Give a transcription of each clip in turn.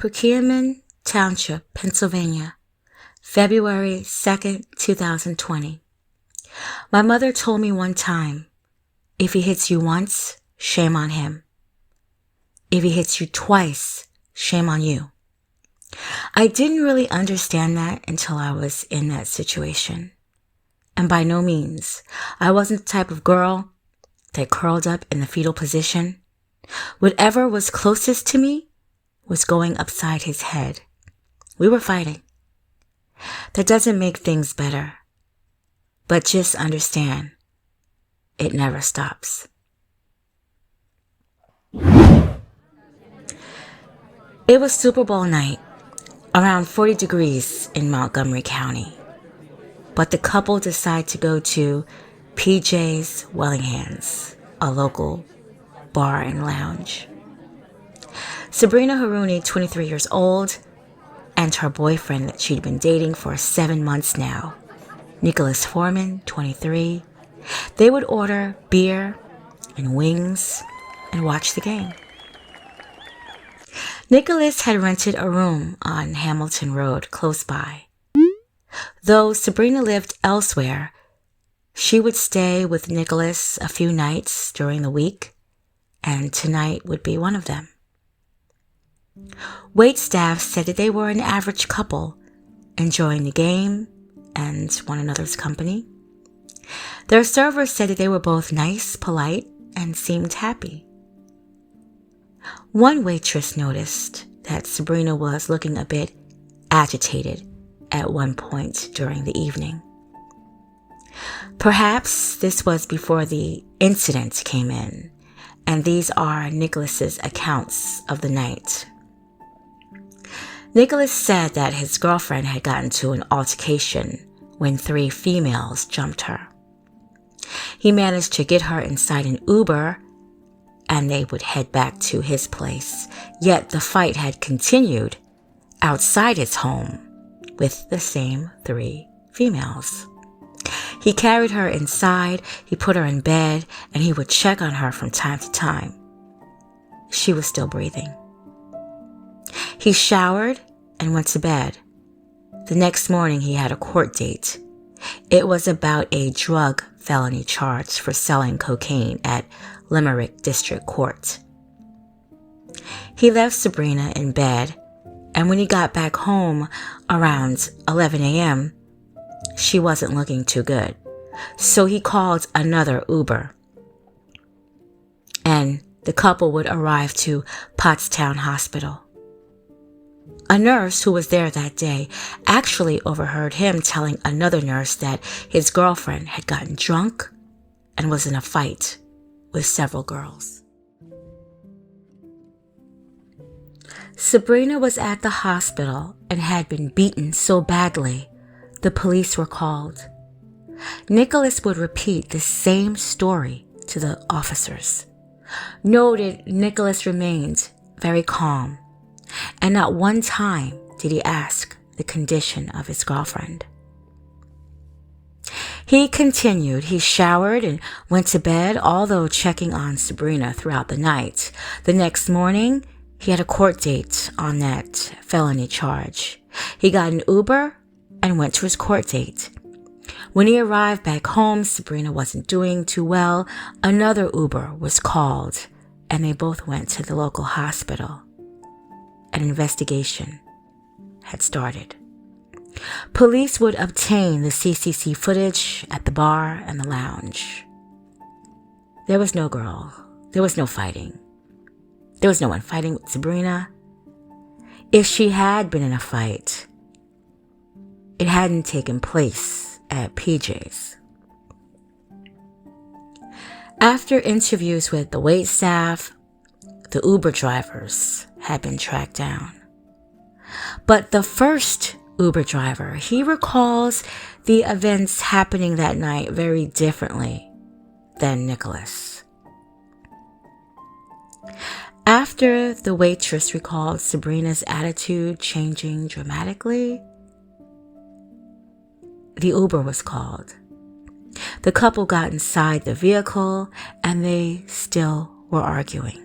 Perkiomen Township, Pennsylvania, February 2nd, 2020. My mother told me one time, if he hits you once, shame on him. If he hits you twice, shame on you. I didn't really understand that until I was in that situation. And by no means, I wasn't the type of girl that curled up in the fetal position. Whatever was closest to me was going upside his head. We were fighting. That doesn't make things better. But just understand, it never stops. It was Super Bowl night, around 40 degrees in Montgomery County. But the couple decided to go to PJ's Wellingham's, a local bar and lounge. Sabrina Harooni, 23 years old, and her boyfriend that she'd been dating for 7 months now, Nicholas Foreman, 23, they would order beer and wings and watch the game. Nicholas had rented a room on Hamilton Road close by. Though Sabrina lived elsewhere, she would stay with Nicholas a few nights during the week, and tonight would be one of them. Waitstaff said that they were an average couple, enjoying the game and one another's company. Their server said that they were both nice, polite, and seemed happy. One waitress noticed that Sabrina was looking a bit agitated at one point during the evening. Perhaps this was before the incident came in, and these are Nicholas's accounts of the night. Nicholas said that his girlfriend had gotten to an altercation when 3 females jumped her. He managed to get her inside an Uber, and they would head back to his place, yet the fight had continued outside his home with the same 3 females. He carried her inside, he put her in bed, and he would check on her from time to time. She was still breathing. He showered and went to bed. The next morning he had a court date. It was about a drug felony charge for selling cocaine at Limerick District Court. He left Sabrina in bed, and when he got back home around 11 a.m., she wasn't looking too good. So he called another Uber, and the couple would arrive to Pottstown Hospital. A nurse who was there that day actually overheard him telling another nurse that his girlfriend had gotten drunk and was in a fight with several girls. Sabrina was at the hospital and had been beaten so badly the police were called. Nicholas would repeat the same story to the officers. Noted, Nicholas remained very calm, and not one time did he ask the condition of his girlfriend. He continued. He showered and went to bed, although checking on Sabrina throughout the night. The next morning, he had a court date on that felony charge. He got an Uber and went to his court date. When he arrived back home, Sabrina wasn't doing too well. Another Uber was called, and they both went to the local hospital. An investigation had started. Police would obtain the CCTV footage at the bar and the lounge. There was no girl. There was no fighting. There was no one fighting with Sabrina. If she had been in a fight, it hadn't taken place at PJ's. After interviews with the waitstaff, the Uber drivers had been tracked down. But the first Uber driver, he recalls the events happening that night very differently than Nicholas. After the waitress recalled Sabrina's attitude changing dramatically, the Uber was called. The couple got inside the vehicle and they still were arguing.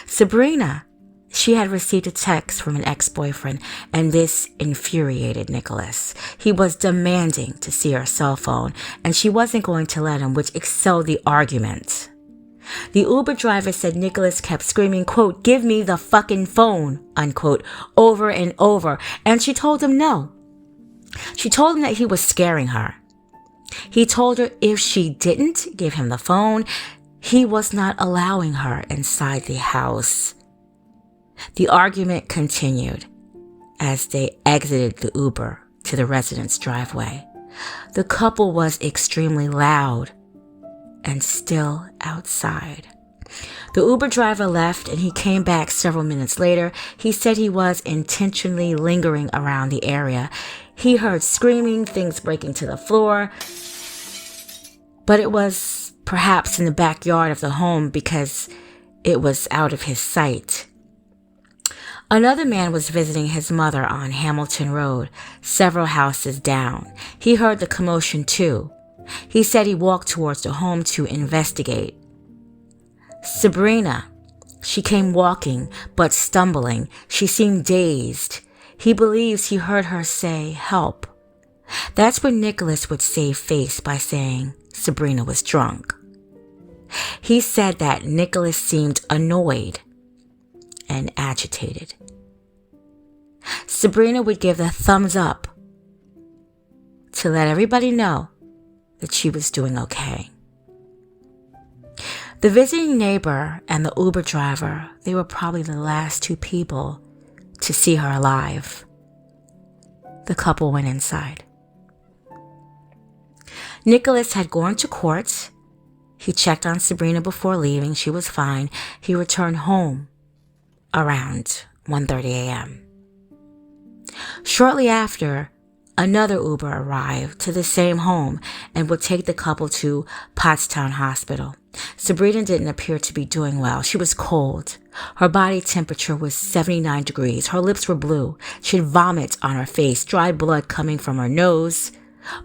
Sabrina She had received a text from an ex-boyfriend, and this infuriated Nicholas. He was demanding to see her cell phone, and she wasn't going to let him, which excelled the argument. The Uber driver said Nicholas kept screaming, quote, "Give me the fucking phone," unquote, over and over, and she told him no. She told him that he was scaring her. He told her if she didn't give him the phone, he was not allowing her inside the house. The argument continued as they exited the Uber to the resident's driveway. The couple was extremely loud and still outside. The Uber driver left and he came back several minutes later. He said he was intentionally lingering around the area. He heard screaming, things breaking to the floor, but it was perhaps in the backyard of the home because it was out of his sight. Another man was visiting his mother on Hamilton Road, several houses down. He heard the commotion too. He said he walked towards the home to investigate. Sabrina, she came walking but stumbling. She seemed dazed. He believes he heard her say, "Help." That's when Nicholas would save face by saying Sabrina was drunk. He said that Nicholas seemed annoyed and agitated. Sabrina would give the thumbs up to let everybody know that she was doing okay. The visiting neighbor and the Uber driver, they were probably the last two people to see her alive. The couple went inside. Nicholas had gone to court. He checked on Sabrina before leaving. She was fine. He returned home around 1:30 a.m. Shortly after, another Uber arrived to the same home and would take the couple to Pottstown Hospital. Sabrina didn't appear to be doing well. She was cold. Her body temperature was 79 degrees. Her lips were blue. She had vomit on her face, dried blood coming from her nose,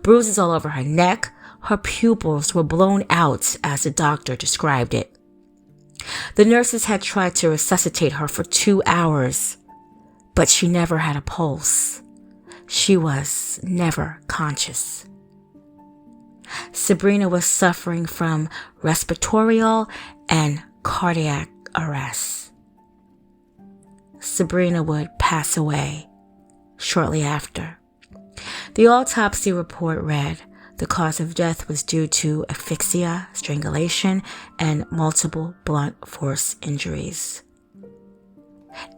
bruises all over her neck. Her pupils were blown out, as the doctor described it. The nurses had tried to resuscitate her for 2 hours, but she never had a pulse. She was never conscious. Sabrina was suffering from respiratory and cardiac arrest. Sabrina would pass away shortly after. The autopsy report read, the cause of death was due to asphyxia, strangulation, and multiple blunt force injuries.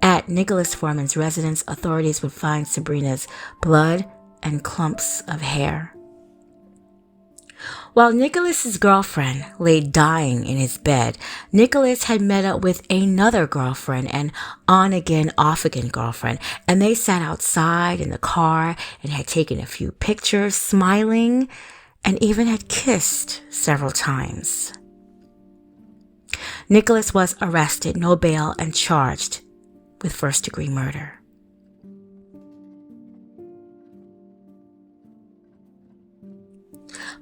At Nicholas Foreman's residence, authorities would find Sabrina's blood and clumps of hair. While Nicholas's girlfriend lay dying in his bed, Nicholas had met up with another girlfriend, an on-again, off-again girlfriend, and they sat outside in the car and had taken a few pictures, smiling, and even had kissed several times. Nicholas was arrested, no bail, and charged with first-degree murder.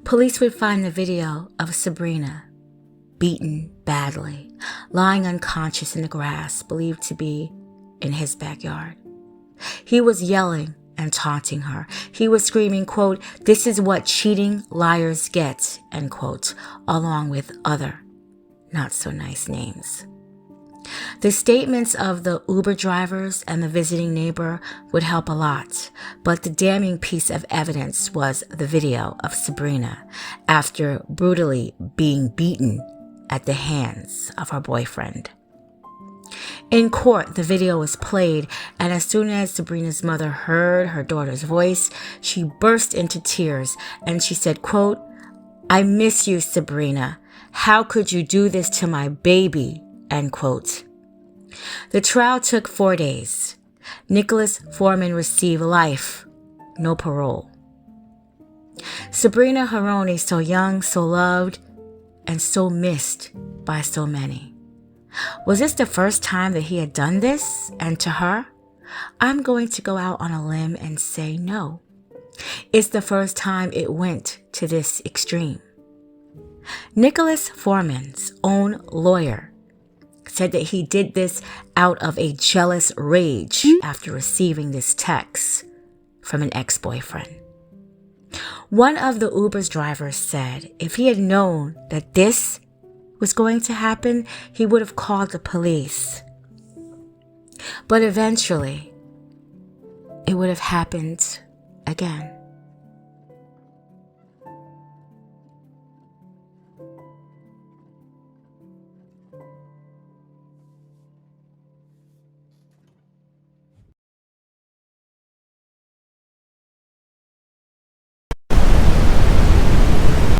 Police would find the video of Sabrina, beaten badly, lying unconscious in the grass, believed to be in his backyard. He was yelling and taunting her. He was screaming, quote, "This is what cheating liars get," end quote, along with other not-so-nice names. The statements of the Uber drivers and the visiting neighbor would help a lot, but the damning piece of evidence was the video of Sabrina after brutally being beaten at the hands of her boyfriend. In court, the video was played, and as soon as Sabrina's mother heard her daughter's voice, she burst into tears, and she said, quote, "I miss you, Sabrina. How could you do this to my baby?" End quote. The trial took 4 days. Nicholas Foreman received life, no parole. Sabrina Harooni, so young, so loved, and so missed by so many. Was this the first time that he had done this? And to her, I'm going to go out on a limb and say no. It's the first time it went to this extreme. Nicholas Foreman's own lawyer said that he did this out of a jealous rage after receiving this text from an ex-boyfriend. One of the Uber's drivers said if he had known that this was going to happen, he would have called the police. But eventually, it would have happened again.